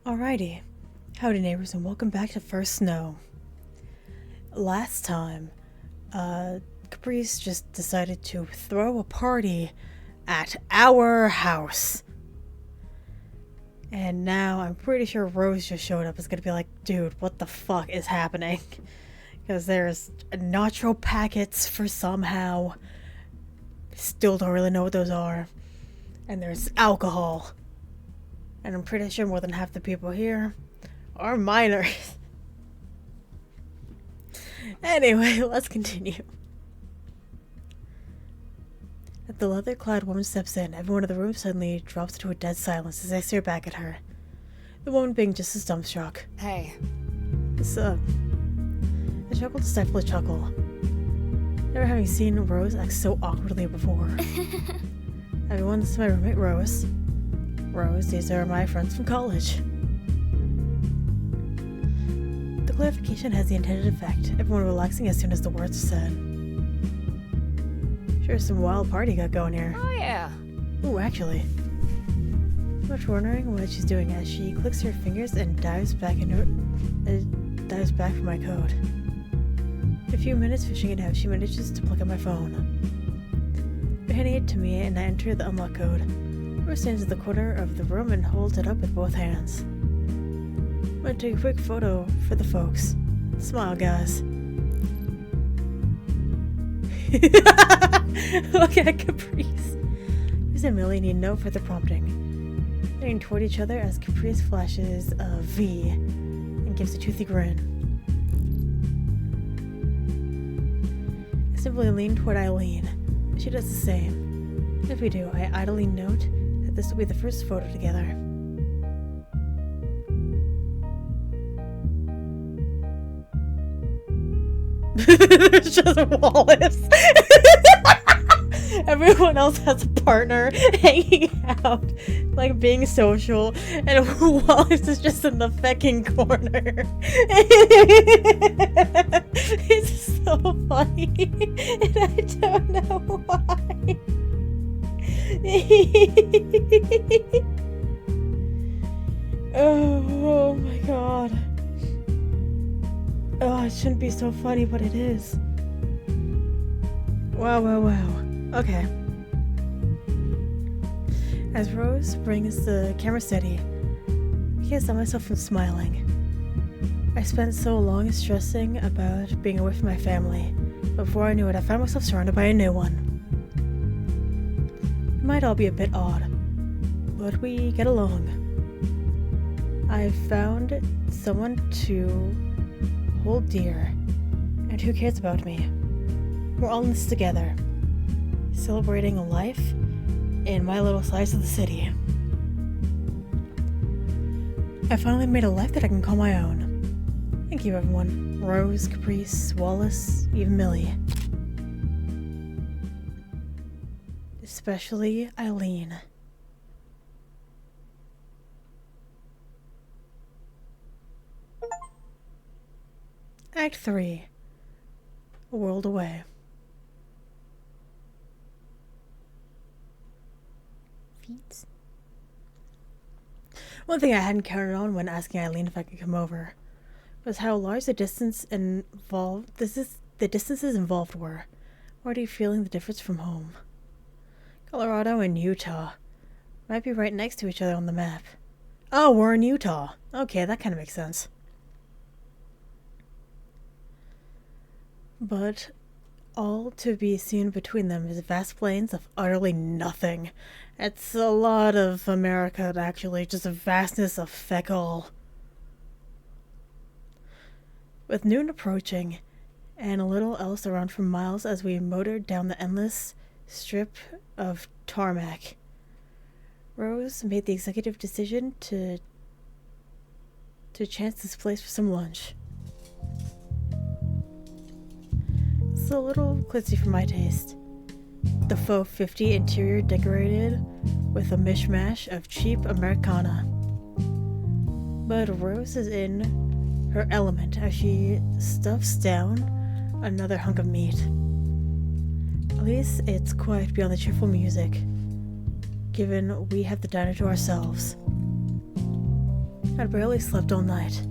Alrighty, howdy neighbors and welcome back to First Snow. Last time, Caprice just decided to throw a party at our house. And now I'm pretty sure Rose just showed up. Is gonna be like, dude, what the fuck is happening? Because there's nacho packets for somehow. Still don't really know what those are. And there's alcohol. And I'm pretty sure more than half the people here are minors. Anyway, let's continue. As the leather-clad woman steps in, everyone in the room suddenly drops into a dead silence as I stare back at her. The woman being just as dumbstruck. Hey. What's up? I chuckled to stifle a chuckle. Never having seen Rose act so awkwardly before. Everyone, this is my roommate Rose. Rose, these are my friends from college. The clarification has the intended effect, everyone relaxing as soon as the words are said. Sure, some wild party got going here. Oh yeah. Ooh, actually. I'm much wondering what she's doing as she clicks her fingers and dives back for my code. In a few minutes fishing it out, she manages to pluck up my phone. Handing it to me and I enter the unlock code. Rose stands at the corner of the room and holds it up with both hands. I'm gonna take a quick photo for the folks. Smile, guys. Look at Caprice. Chris and Millie need no further prompting. Looking toward each other as Caprice flashes a V and gives a toothy grin. I simply lean toward Eileen. She does the same. If we do, I idly note that this will be the first photo together. There's just Wallace. Everyone else has a partner hanging out, like being social, and Wallace is just in the fucking corner. It's so funny, and I don't know why. Oh my god. Oh, it shouldn't be so funny, but it is. Wow. Okay. As Rose brings the camera steady, I can't stop myself from smiling. I spent so long stressing about being away from my family. Before I knew it, I found myself surrounded by a new one. It might all be a bit odd, but we get along. I found someone to hold dear, and who cares about me. We're all in this together, celebrating a life in my little slice of the city. I finally made a life that I can call my own. Thank you, everyone. Rose, Caprice, Wallace, even Millie. Especially Eileen. Act 3. A World Away. Feet. One thing I hadn't counted on when asking Eileen if I could come over was how large the distances involved were. Already feeling the difference from home. Colorado and Utah might be right next to each other on the map. Oh, we're in Utah. Okay, that kind of makes sense. But all to be seen between them is vast plains of utterly nothing. It's a lot of America, actually, just a vastness of feck all. With noon approaching, and a little else around for miles as we motored down the endless strip of tarmac, Rose made the executive decision to chance this place for some lunch. It's a little glitzy for my taste. The faux 50 interior decorated with a mishmash of cheap Americana. But Rose is in her element as she stuffs down another hunk of meat. At least it's quiet beyond the cheerful music, given we have the diner to ourselves. I'd barely slept all night,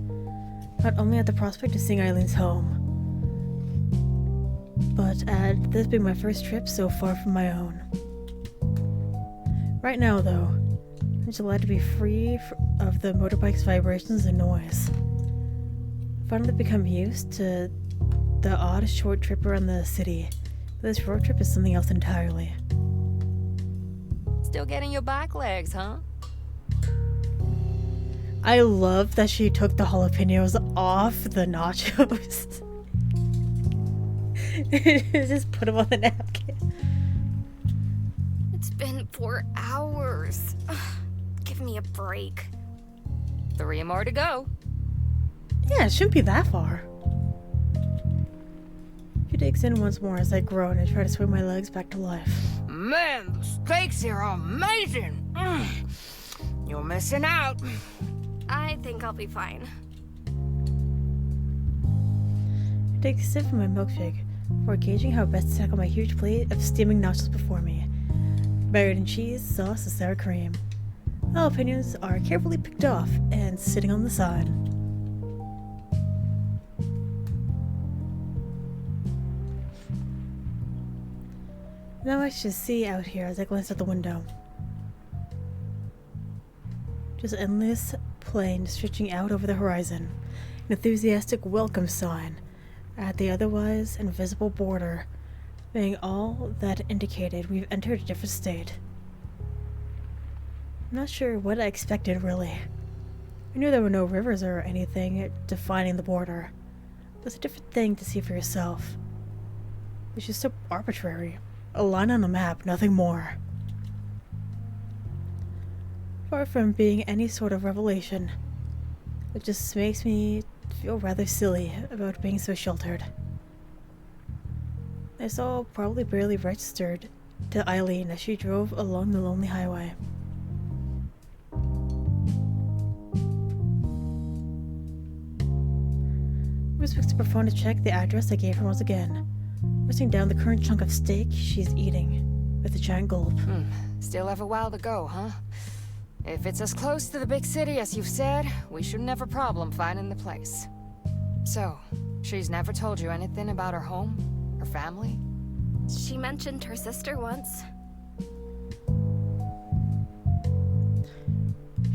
not only at the prospect of seeing Eileen's home, but at this being my first trip so far from my own. Right now, though, I'm just glad to be free of the motorbike's vibrations and noise. I've finally become used to the odd short trip around the city, but this road trip is something else entirely. Still getting your back legs, huh? I love that she took the jalapenos off the nachos. Just put them on the napkin. It's been 4 hours. Ugh, give me a break. 3 more to go. Yeah, it shouldn't be that far. She digs in once more as I groan and try to swing my legs back to life. Man, the steaks here are amazing. You're missing out. I think I'll be fine. I take a sip from my milkshake before gauging how best to tackle my huge plate of steaming nachos before me, buried in cheese, sauce, and sour cream. The jalapenos are carefully picked off and sitting on the side. Not much to see out here as I glance out the window. Just endless plain stretching out over the horizon, an enthusiastic welcome sign at the otherwise invisible border, being all that indicated we've entered a different state. I'm not sure what I expected, really. I knew there were no rivers or anything defining the border. It's a different thing to see for yourself. It's just so arbitrary. A line on a map, nothing more. Far from being any sort of revelation, it just makes me feel rather silly about being so sheltered. This all probably barely registered to Eileen as she drove along the lonely highway. I was fixed her phone to check the address I gave her once again, pressing down the current chunk of steak she's eating with a giant gulp. Still have a while to go, huh? If it's as close to the big city as you've said, we shouldn't have a problem finding the place. So, she's never told you anything about her home? Her family? She mentioned her sister once.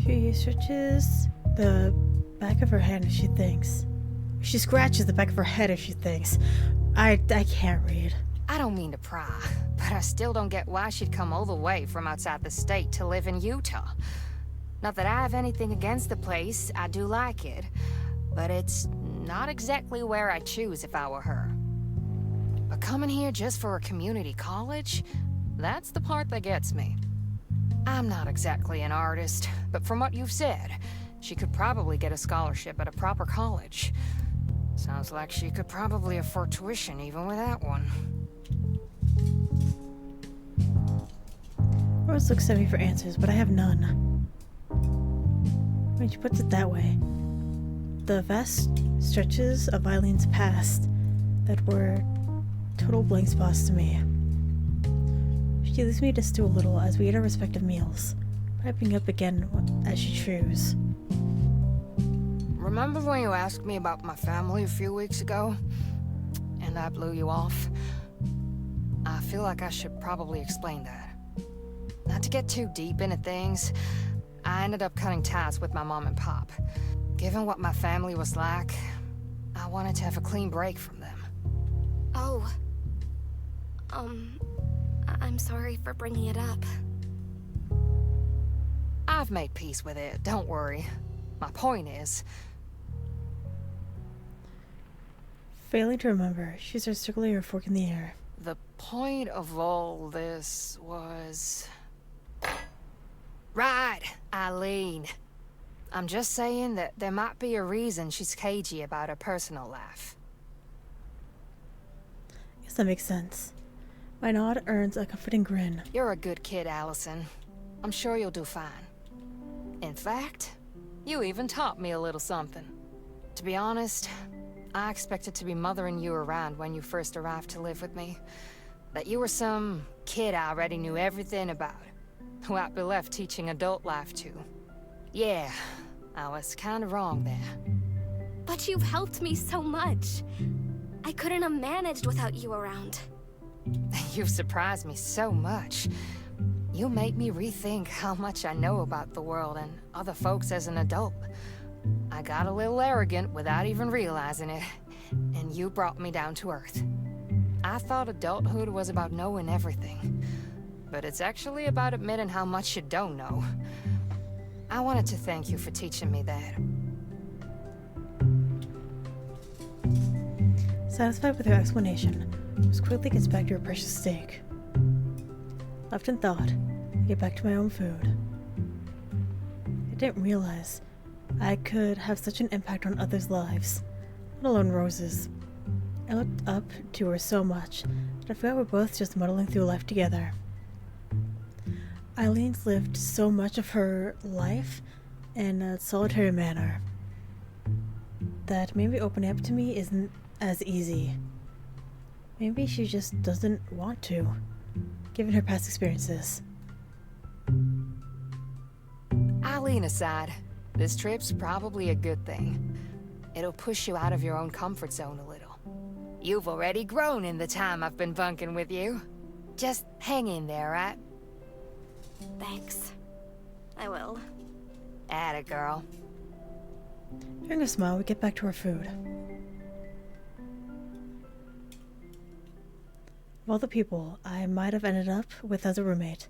She stretches the back of her head as she thinks. She scratches the back of her head as she thinks. I can't read. I don't mean to pry, but I still don't get why she'd come all the way from outside the state to live in Utah. Not that I have anything against the place, I do like it, but it's not exactly where I'd choose if I were her. But coming here just for a community college, that's the part that gets me. I'm not exactly an artist, but from what you've said, she could probably get a scholarship at a proper college. Sounds like she could probably afford tuition even with that one. Rose looks at me for answers, but I have none. When she puts it that way, the vast stretches of Eileen's past that were total blank spots to me. She leaves me to stew a little as we eat our respective meals, piping up again as she chews. Remember when you asked me about my family a few weeks ago? And I blew you off? I feel like I should probably explain that. Not to get too deep into things, I ended up cutting ties with my mom and pop. Given what my family was like, I wanted to have a clean break from them. Oh. I'm sorry for bringing it up. I've made peace with it, don't worry. My point is... Failing to remember, she starts circling her fork in the air. The point of all this was... Right, Eileen. I'm just saying that there might be a reason she's cagey about her personal life. Guess that makes sense. My nod earns a comforting grin. You're a good kid, Allison. I'm sure you'll do fine. In fact, you even taught me a little something. To be honest, I expected to be mothering you around when you first arrived to live with me. That you were some kid I already knew everything about, who I'd be left teaching adult life to. Yeah, I was kinda wrong there. But you've helped me so much. I couldn't have managed without you around. You've surprised me so much. You made me rethink how much I know about the world and other folks as an adult. I got a little arrogant without even realizing it, and you brought me down to earth. I thought adulthood was about knowing everything, but it's actually about admitting how much you don't know. I wanted to thank you for teaching me that. Satisfied with her explanation, Rose quickly gets back to her precious steak. Left in thought, I get back to my own food. I didn't realize I could have such an impact on others' lives, let alone Rose's. I looked up to her so much that I forgot we're both just muddling through life together. Eileen's lived so much of her life in a solitary manner that maybe opening up to me isn't as easy. Maybe she just doesn't want to, given her past experiences. Eileen aside, this trip's probably a good thing. It'll push you out of your own comfort zone a little. You've already grown in the time I've been bunking with you. Just hang in there, right? Thanks. I will. Atta girl. Hearing a smile, we get back to our food. Of all the people I might have ended up with as a roommate,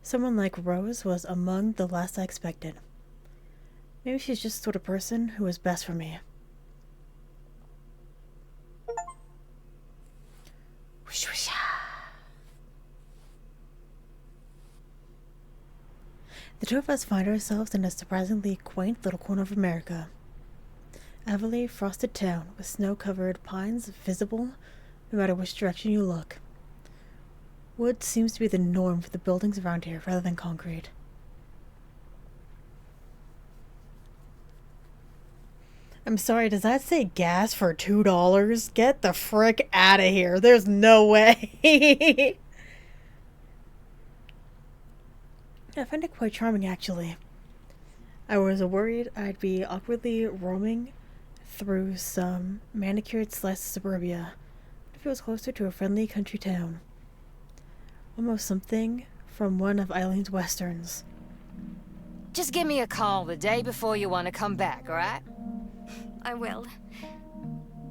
someone like Rose was among the last I expected. Maybe she's just the sort of person who is best for me. The two of us find ourselves in a surprisingly quaint little corner of America. A heavily frosted town with snow-covered pines visible no matter which direction you look. Wood seems to be the norm for the buildings around here rather than concrete. I'm sorry, does that say gas for $2? Get the frick out of here. There's no way. I find it quite charming, actually. I was worried I'd be awkwardly roaming through some manicured slice of suburbia, but it feels closer to a friendly country town. Almost something from one of Eileen's westerns. Just give me a call the day before you want to come back, alright? I will.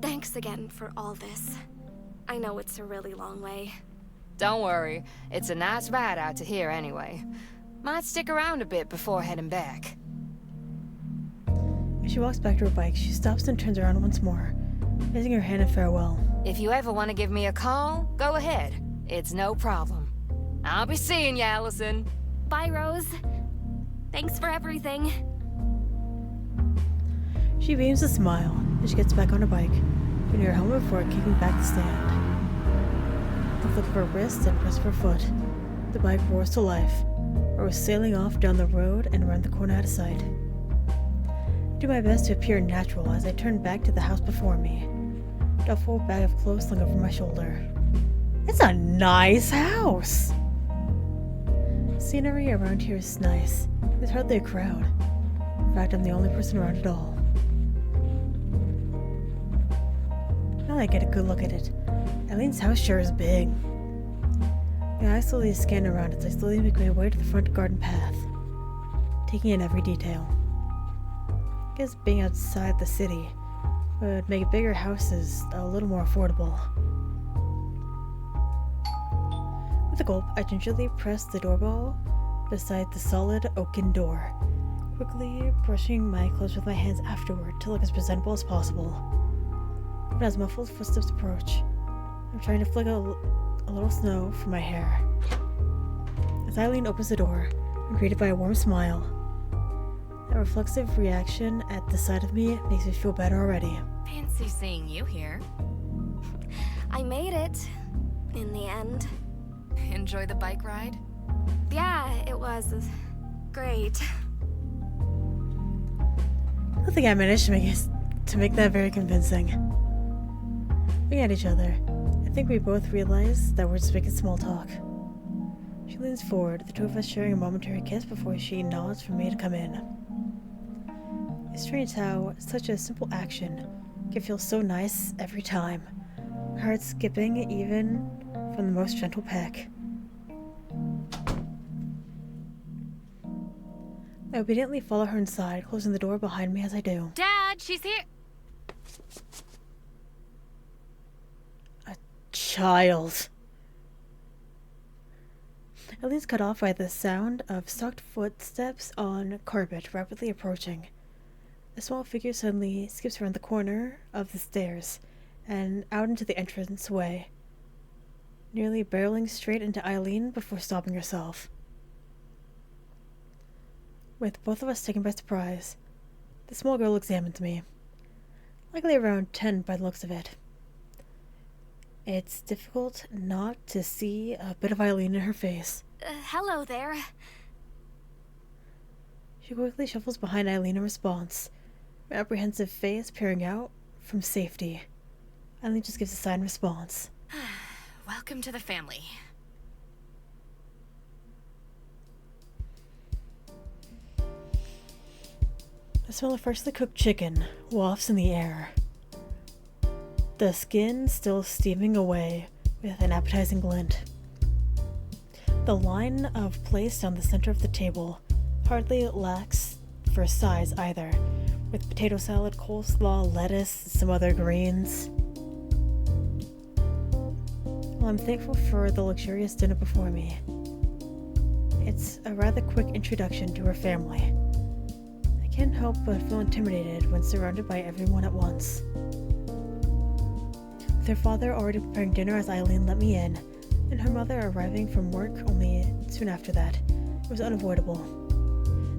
Thanks again for all this. I know it's a really long way. Don't worry, it's a nice ride out to here anyway. Might stick around a bit before heading back. As she walks back to her bike, she stops and turns around once more, raising her hand in farewell. If you ever want to give me a call, go ahead. It's no problem. I'll be seeing you, Allison. Bye, Rose. Thanks for everything. She beams a smile as she gets back on her bike, getting her helmet before kicking back the stand. The flick of her wrist and press of her foot, the bike roars to life, or sailing off down the road and around the corner out of sight. I do my best to appear natural as I turn back to the house before me, duffel bag of clothes slung over my shoulder. It's a nice house! Scenery around here is nice. There's hardly a crowd. In fact, I'm the only person around at all. Now that I get a good look at it, Eileen's house sure is big. My eyes slowly scan around as I slowly make my way to the front garden path, taking in every detail. I guess being outside the city would make bigger houses a little more affordable. With a gulp, I gingerly press the doorbell beside the solid oaken door, quickly brushing my clothes with my hands afterward to look as presentable as possible. But as muffled footsteps approach, I'm trying to flick a little snow from my hair. As Eileen opens the door, I'm greeted by a warm smile. That reflexive reaction at the sight of me makes me feel better already. Fancy seeing you here. I made it. In the end. Enjoy the bike ride? Yeah, it was great. I don't think I managed to make that very convincing. Looking at each other, I think we both realize that we're just making small talk. She leans forward, the two of us sharing a momentary kiss before she nods for me to come in. It's strange how such a simple action can feel so nice every time. Heart skipping even from the most gentle peck. I obediently follow her inside, closing the door behind me as I do. Dad, she's here. A child. Eileen's cut off by the sound of socked footsteps on carpet rapidly approaching. A small figure suddenly skips around the corner of the stairs and out into the entranceway, nearly barreling straight into Eileen before stopping herself. With both of us taken by surprise, the small girl examined me, likely around 10 by the looks of it. It's difficult not to see a bit of Eileen in her face. Hello there. She quickly shuffles behind Eileen in response, her apprehensive face peering out from safety. Eileen just gives a silent response. Welcome to the family. The smell of freshly cooked chicken wafts in the air, the skin still steaming away with an appetizing glint. The line of plates down the center of the table hardly lacks for size either, with potato salad, coleslaw, lettuce, and some other greens. While I'm thankful for the luxurious dinner before me, it's a rather quick introduction to her family. I can't help but feel intimidated when surrounded by everyone at once. With her father already preparing dinner as Eileen let me in, and her mother arriving from work only soon after that, it was unavoidable.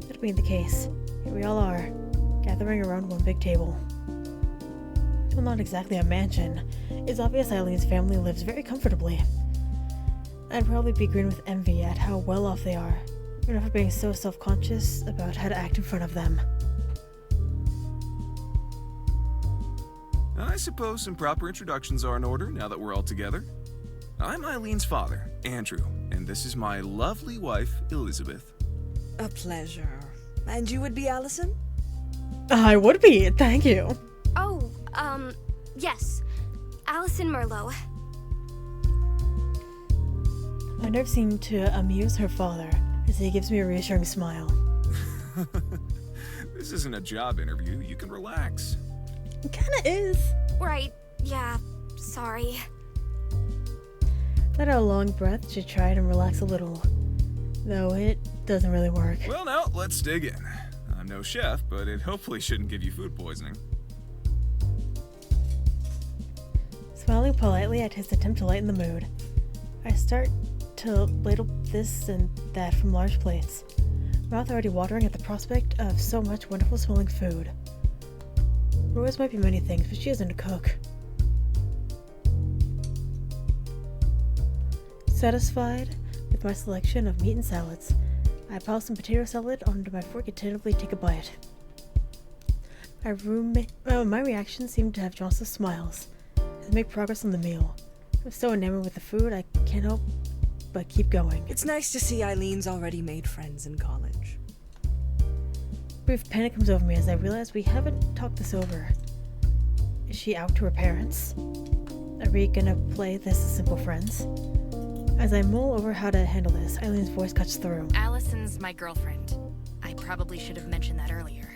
That being the case, here we all are, gathering around one big table. Well, not exactly a mansion. It's obvious Eileen's family lives very comfortably. I'd probably be green with envy at how well off they are, even for being so self-conscious about how to act in front of them. I suppose some proper introductions are in order now that we're all together. I'm Eileen's father, Andrew, and this is my lovely wife, Elizabeth. A pleasure. And you would be Allison? I would be, thank you. Oh, yes. Allison Merlot. My nerves seem to amuse her father as he gives me a reassuring smile. This isn't a job interview. You can relax. It kinda is. Right, yeah, sorry. Let out a long breath to try and relax a little, though it doesn't really work. Well, now, let's dig in. I'm no chef, but it hopefully shouldn't give you food poisoning. Smiling politely at his attempt to lighten the mood, I start to ladle this and that from large plates, mouth already watering at the prospect of so much wonderful smelling food. Rose might be many things, but she isn't a cook. Satisfied with my selection of meat and salads, I pile some potato salad onto my fork and tentatively take a bite. My reaction seemed to have Johnson's smiles as I make progress on the meal. I'm so enamored with the food, I can't help but keep going. It's nice to see Eileen's already made friends in college. Brief panic comes over me as I realize we haven't talked this over. Is she out to her parents? Are we gonna play this as simple friends? As I mull over how to handle this, Eileen's voice cuts through. Allison's my girlfriend. I probably should have mentioned that earlier.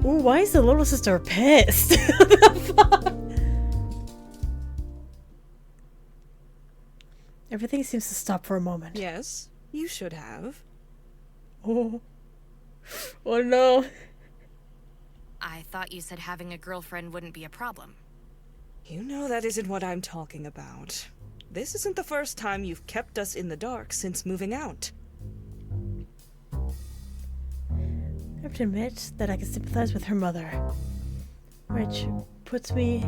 Ooh, why is the little sister pissed? What the fuck? Everything seems to stop for a moment. Yes, you should have. Oh. Oh no. I thought you said having a girlfriend wouldn't be a problem. You know that isn't what I'm talking about. This isn't the first time you've kept us in the dark since moving out. I have to admit that I can sympathize with her mother, which puts me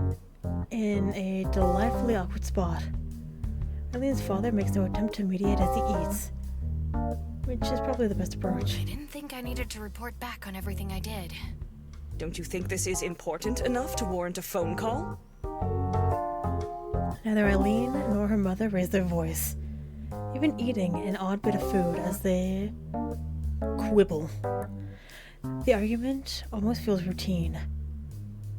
in a delightfully awkward spot. Eileen's father makes no attempt to mediate as he eats, which is probably the best approach. I didn't think I needed to report back on everything I did. Don't you think this is important enough to warrant a phone call? Neither Eileen nor her mother raise their voice, even eating an odd bit of food as they quibble. The argument almost feels routine,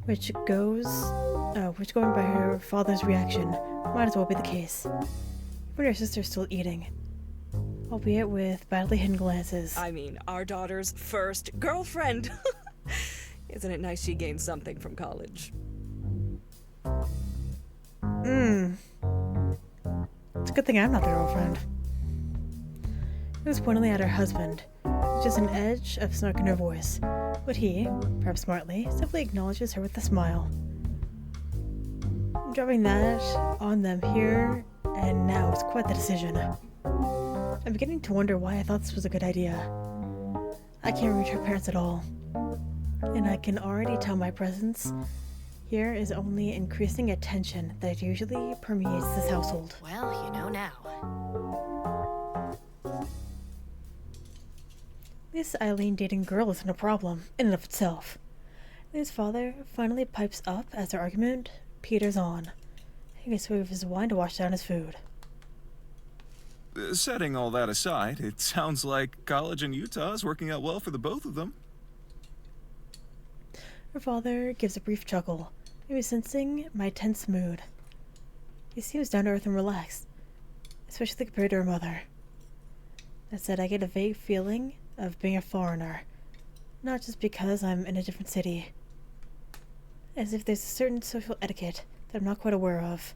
which going by her father's reaction might as well be the case. Even her sister's still eating, albeit with badly hidden glances. I mean, our daughter's first girlfriend. Isn't it nice she gained something from college? It's a good thing I'm not the girlfriend. It was pointedly at her husband, just an edge of snark in her voice, but he, perhaps smartly, simply acknowledges her with a smile. Dropping that on them here and now is quite the decision. I'm beginning to wonder why I thought this was a good idea. I can't reach her parents at all, and I can already tell my presence here is only increasing a tension that usually permeates this household. Well, you know now. This Eileen dating girl isn't a problem, in and of itself. His father finally pipes up as their argument peters on, taking a swig of his wine to wash down his food. Setting all that aside, it sounds like college in Utah is working out well for the both of them. Her father gives a brief chuckle, maybe sensing my tense mood. He seems down to earth and relaxed, especially compared to her mother. That said, I get a vague feeling of being a foreigner, not just because I'm in a different city. As if there's a certain social etiquette that I'm not quite aware of,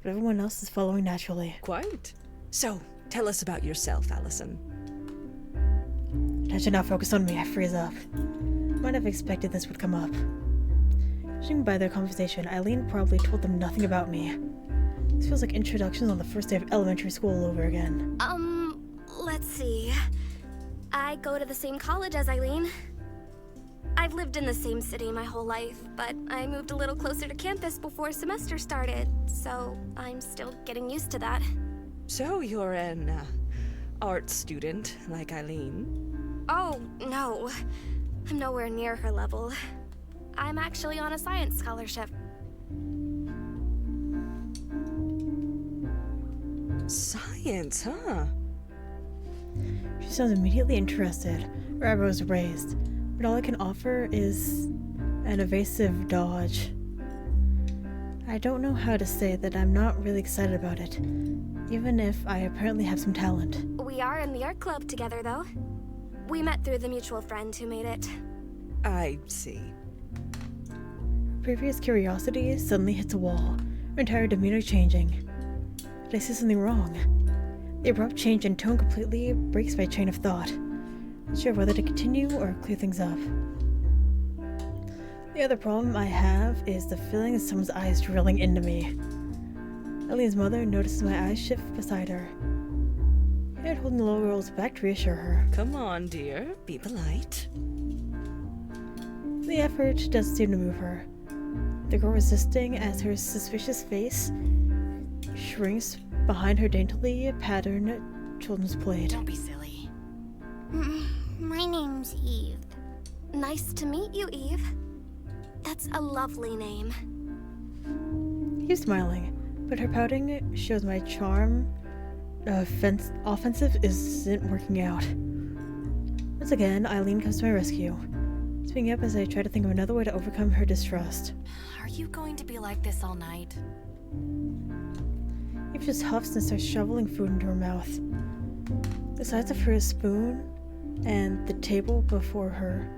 but everyone else is following naturally. Quite. So, tell us about yourself, Allison. Attention now focused on me, I freeze up. Might have expected this would come up. Judging by their conversation, Eileen probably told them nothing about me. This feels like introductions on the first day of elementary school all over again. Let's see. I go to the same college as Eileen. I've lived in the same city my whole life, but I moved a little closer to campus before semester started, so I'm still getting used to that. So, you're an art student like Eileen? Oh, no. I'm nowhere near her level. I'm actually on a science scholarship. Science, huh? She sounds immediately interested. Her eyebrows raised, but all I can offer is an evasive dodge. I don't know how to say that I'm not really excited about it, even if I apparently have some talent. We are in the art club together, though. We met through the mutual friend who made it. I see. Previous curiosity suddenly hits a wall, her entire demeanor changing. Did I see something wrong? The abrupt change in tone completely breaks my chain of thought. Not sure whether to continue or clear things up. The other problem I have is the feeling of someone's eyes drilling into me. Eileen's mother notices my eyes shift beside her. Head holding the little girl's back to reassure her. Come on, dear. Be polite. The effort doesn't seem to move her. The girl resisting as her suspicious face shrinks behind her daintily patterned children's plate. Don't be silly. My name's Eve. Nice to meet you, Eve. That's a lovely name. Eve's smiling, but her pouting shows my charm offensive isn't working out. Once again, Eileen comes to my rescue, speaking up as I try to think of another way to overcome her distrust. Are you going to be like this all night? Eve just huffs and starts shoveling food into her mouth. The size of her spoon and the table before her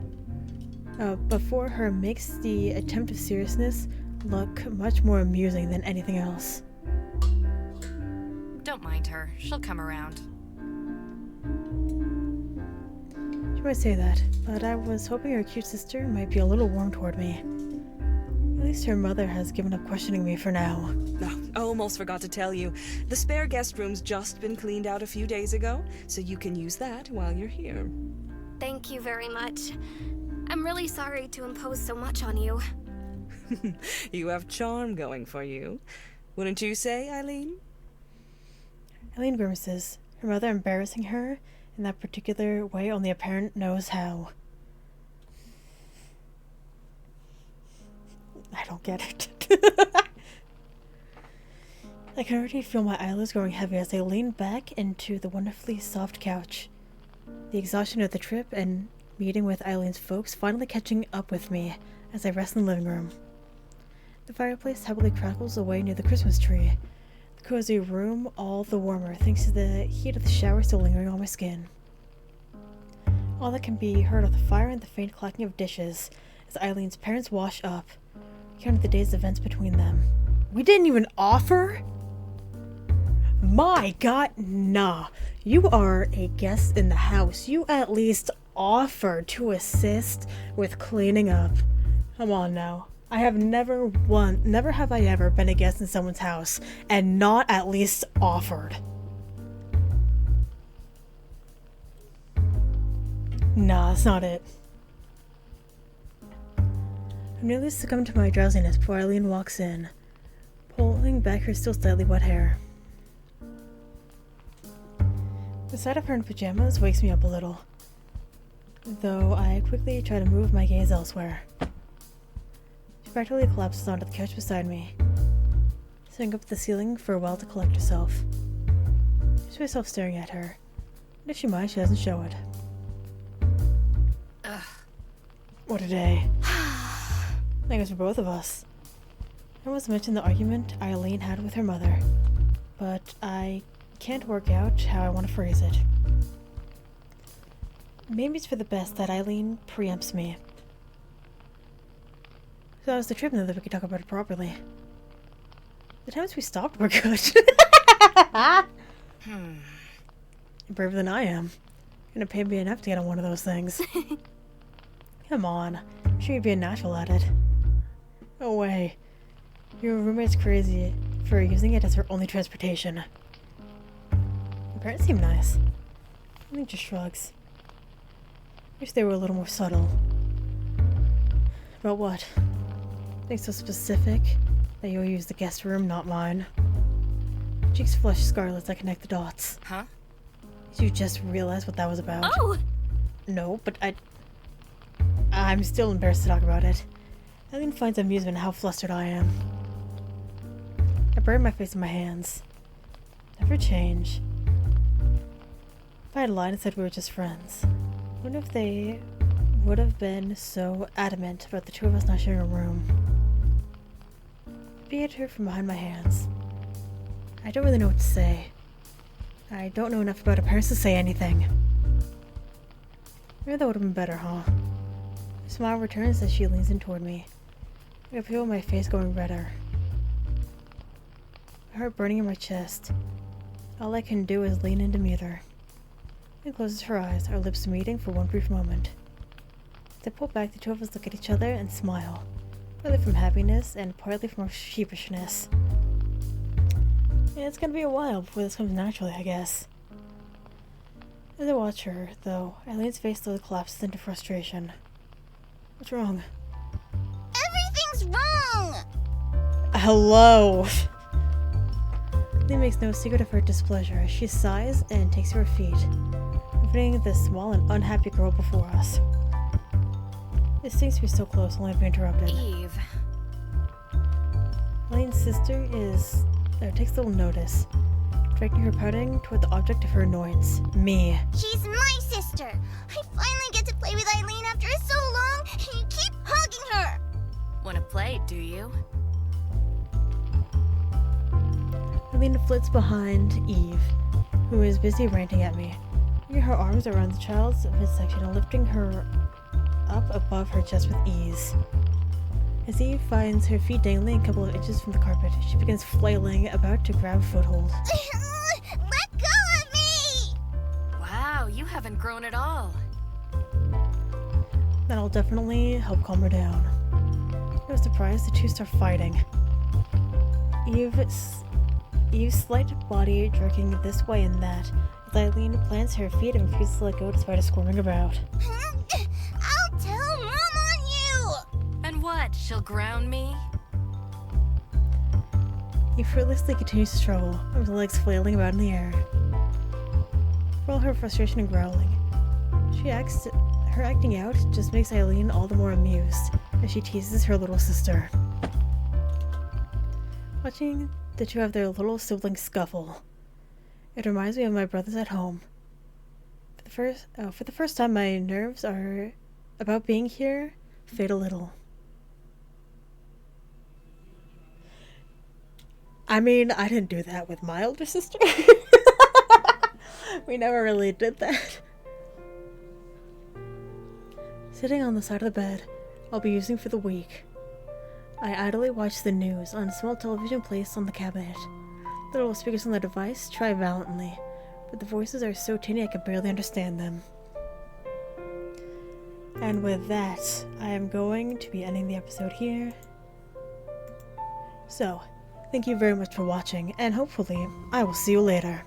makes the attempt of seriousness look much more amusing than anything else. Don't mind her. She'll come around. She might say that, but I was hoping her cute sister might be a little warm toward me. At least her mother has given up questioning me for now. Oh, I almost forgot to tell you. The spare guest room's just been cleaned out a few days ago, so you can use that while you're here. Thank you very much. I'm really sorry to impose so much on you. You have charm going for you. Wouldn't you say, Eileen? Eileen grimaces, her mother embarrassing her in that particular way only a parent knows how. I don't get it. I can already feel my eyelids growing heavy as I lean back into the wonderfully soft couch. The exhaustion of the trip and meeting with Eileen's folks finally catching up with me as I rest in the living room. The fireplace happily crackles away near the Christmas tree. The cozy room all the warmer thanks to the heat of the shower still lingering on my skin. All that can be heard of the fire and the faint clacking of dishes as Eileen's parents wash up, counting the day's events between them. We didn't even offer? My god, nah. You are a guest in the house. You at least offered to assist with cleaning up. Come on now. I have never have I ever been a guest in someone's house and not at least offered. Nah, that's not it. I'm nearly succumbed to my drowsiness before Eileen walks in, pulling back her still slightly wet hair. The sight of her in pajamas wakes me up a little, though I quickly try to move my gaze elsewhere. She practically collapses onto the couch beside me, staring up at the ceiling for a while to collect herself. I catch myself staring at her, and if she minds, she doesn't show it. Ugh. What a day. I guess for both of us. I almost mentioned the argument Eileen had with her mother, but I can't work out how I want to phrase it. Maybe it's for the best that Eileen preempts me. So that was the trip, now that we could talk about it properly. The times we stopped were good. Braver than I am. You're gonna pay me enough to get on one of those things. Come on. I'm sure you'd be a natural at it. No way. Your roommate's crazy for using it as her only transportation. Your parents seem nice. Eileen just shrugs. Wish they were a little more subtle. About what? Things so specific that you'll use the guest room, not mine. Cheeks flush scarlet as I connect the dots. Huh? Did you just realize what that was about? Oh! No, but I'm still embarrassed to talk about it. Eileen finds amusement in how flustered I am. I bury my face in my hands. Never change. If I had lied and said we were just friends, I wonder if they would have been so adamant about the two of us not sharing a room. I peek at her from behind my hands. I don't really know what to say. I don't know enough about her parents to say anything. Maybe that would have been better, huh? Her smile returns as she leans in toward me. I can feel my face going redder. My heart burning in my chest. All I can do is lean in to meet her. She closes her eyes, our lips meeting for one brief moment. As I pull back, the two of us look at each other and smile, partly from happiness and partly from sheepishness. Yeah, it's gonna be a while before this comes naturally, I guess. As I watch her, though, Eileen's face slowly collapses into frustration. What's wrong? Everything's wrong! Hello! Eileen makes no secret of her displeasure as she sighs and takes to her feet, opening the small and unhappy girl before us. It stings to be so close, only to be interrupted. Eve. Eileen's sister takes little notice, directing her pouting toward the object of her annoyance, me. She's my sister! I finally get to play with Eileen after so long, and you keep hugging her! Wanna play, do you? Eileen flits behind Eve, who is busy ranting at me, bringing her arms around the child's midsection and lifting her up above her chest with ease. As Eve finds her feet dangling a couple of inches from the carpet, she begins flailing, about to grab a foothold. Let go of me! Wow, you haven't grown at all. That'll definitely help calm her down. No surprise, the two start fighting. Eve's slight body jerking this way and that, as Eileen plants her feet and refuses to let go despite her squirming about. I'll tell Mom on you! And what, she'll ground me? Eve fruitlessly continues to struggle, with her legs flailing about in the air. For all her frustration and growling, her acting out just makes Eileen all the more amused as she teases her little sister. Watching the two have their little sibling scuffle, it reminds me of my brothers at home. For the For the first time, my nerves are about being here fade a little. I mean, I didn't do that with my older sister. We never really did that. Sitting on the side of the bed I'll be using for the week, I idly watch the news on a small television placed on the cabinet. The little speakers on the device try valiantly, but the voices are so tiny I can barely understand them. And with that, I am going to be ending the episode here. So, thank you very much for watching, and hopefully, I will see you later.